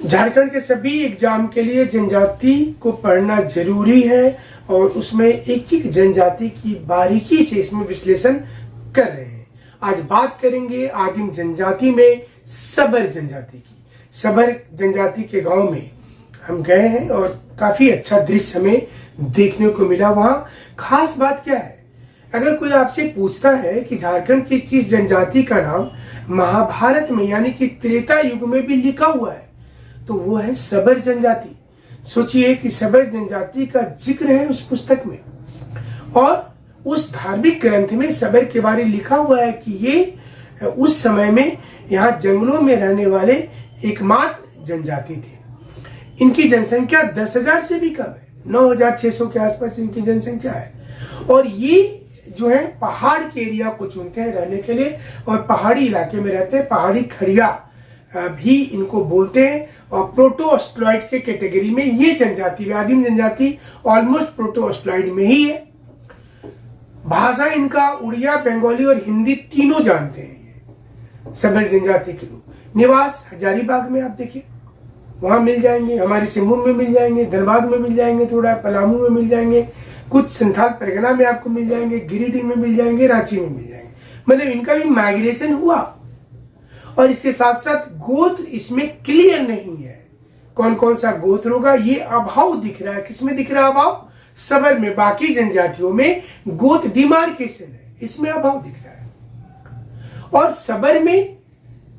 झारखंड के सभी एग्जाम के लिए जनजाति को पढ़ना जरूरी है और उसमें एक एक जनजाति की बारीकी से इसमें विश्लेषण कर रहे हैं। आज बात करेंगे आदिम जनजाति में सबर जनजाति की। सबर जनजाति के गांव में हम गए हैं और काफी अच्छा दृश्य हमें देखने को मिला। वहां खास बात क्या है, अगर कोई आपसे पूछता है कि झारखंड की किस जनजाति का नाम महाभारत में यानी कि त्रेता युग में भी लिखा हुआ है तो वो है सबर जनजाति। सोचिए कि सबर जनजाति का जिक्र है उस पुस्तक में और उस धार्मिक ग्रंथ में सबर के बारे में लिखा हुआ है कि ये उस समय में यहाँ जंगलों में रहने वाले एकमात्र जनजाति थे। इनकी जनसंख्या 10,000 से भी कम है, 9,600 के आसपास इनकी जनसंख्या है। और ये जो है पहाड़ के एरिया को चुनते हैं रहने के लिए और पहाड़ी इलाके में रहते हैं। पहाड़ी खड़िया भी इनको बोलते हैं और प्रोटो ऑस्ट्रॉइड के कैटेगरी में ये जनजाति, आदिम जनजाति ऑलमोस्ट प्रोटो ऑस्ट्रॉइड में ही है। भाषा इनका उड़िया, बंगाली और हिंदी तीनों जानते हैं ये सबर जनजाति के लोग। निवास हजारीबाग में आप देखिए, वहां मिल जाएंगे, हमारे सिंहभूम में मिल जाएंगे, धनबाद में मिल जाएंगे, थोड़ा पलामू में मिल जाएंगे, कुछ संथाल परगना में आपको मिल जाएंगे, गिरिडीह में मिल जाएंगे, रांची में मिल जाएंगे। मतलब इनका भी माइग्रेशन हुआ। और इसके साथ साथ गोत्र इसमें क्लियर नहीं है, कौन कौन सा गोत्र होगा ये अभाव दिख रहा है। किसमें दिख रहा है अभाव? सबर में। बाकी जनजातियों में गोत्र डिमार्केशन है, इसमें अभाव दिख रहा है। और सबर में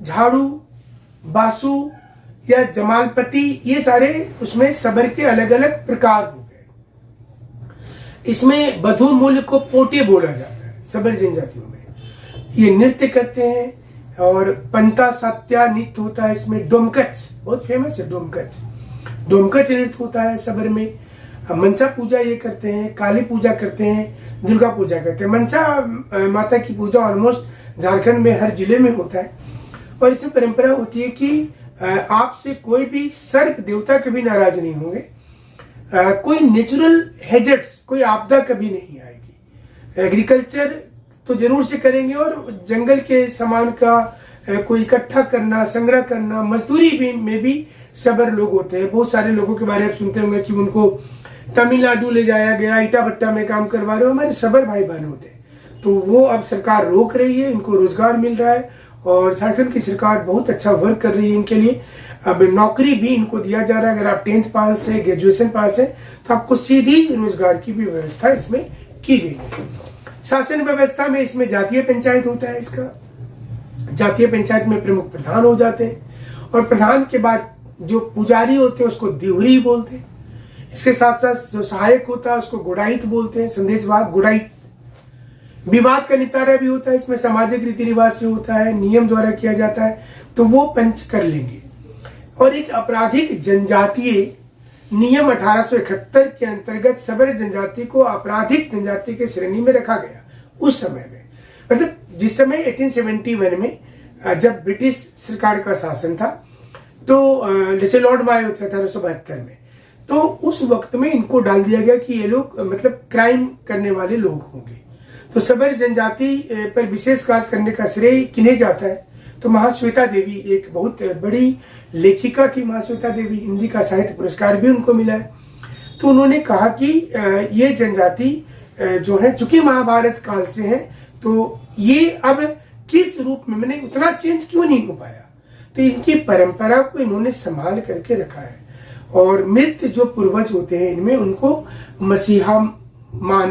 झाड़ू, बासु या जमालपति ये सारे उसमें सबर के अलग अलग प्रकार हो गए। इसमें बधु मूल्य को पोटे बोला जाता है सबर जनजातियों में। ये नृत्य करते हैं और पंता सत्या नृत्य होता है इसमें। डोमकच बहुत फेमस है, डोमकच नृत्य होता है सबर में। मनसा पूजा ये करते हैं, काली पूजा करते हैं, दुर्गा पूजा करते हैं। मनसा माता की पूजा ऑलमोस्ट झारखंड में हर जिले में होता है। और इसमें परंपरा होती है कि आपसे कोई भी सर्प देवता कभी नाराज नहीं होंगे, कोई नेचुरल हैजर्ड्स, कोई आपदा कभी नहीं आएगी। एग्रीकल्चर तो जरूर से करेंगे और जंगल के सामान का कोई इकट्ठा करना, संग्रह करना, मजदूरी भी में भी सबर लोग होते हैं। बहुत सारे लोगों के बारे में सुनते होंगे कि उनको तमिलनाडु ले जाया गया, ईटा भट्टा में काम करवा रहे हो, हमारे सबर भाई बहन होते हैं। तो वो अब सरकार रोक रही है, इनको रोजगार मिल रहा है और झारखंड की सरकार बहुत अच्छा वर्क कर रही है इनके लिए। अब नौकरी भी इनको दिया जा रहा है। अगर आप 10th पास है, ग्रेजुएशन पास है तो आपको सीधी रोजगार की भी व्यवस्था इसमें की गई है। शासन व्यवस्था में इसमें जातीय पंचायत होता है। इसका जातीय पंचायत में प्रमुख प्रधान हो जाते हैं और प्रधान के बाद जो पुजारी होते हैं उसको दिहुरी बोलते हैं। इसके साथ साथ जो सहायक होता है उसको गुड़ाइत बोलते हैं, संदेशवाहक गुड़ाइत। विवाद का निपटारा भी होता है इसमें, सामाजिक रीति रिवाज से होता है, नियम द्वारा किया जाता है तो वो पंच कर लेंगे। और एक आपराधिक जनजातीय नियम 1871 के अंतर्गत सबर जनजाति को आपराधिक जनजाति के श्रेणी में रखा गया उस समय में। मतलब जिस समय 1871 में जब ब्रिटिश सरकार का शासन था तो जैसे लॉर्ड मायो थे 1872 में, तो उस वक्त में इनको डाल दिया गया कि ये लोग मतलब क्राइम करने वाले लोग होंगे। तो सबर जनजाति पर विशेष कार्य करने का श्रेय किन्हें जाता है? तो महाश्वेता देवी एक बहुत बड़ी लेखिका थी। महाश्वेता देवी, हिंदी का साहित्य पुरस्कार भी उनको मिला है। तो उन्होंने कहा कि ये जनजाति जो है चूंकि महाभारत काल से है तो ये अब किस रूप में, मैंने उतना चेंज क्यों नहीं हो पाया, तो इनकी परंपरा को इन्होंने संभाल करके रखा है। और मृत जो पूर्वज होते हैं इनमें उनको मसीहा मान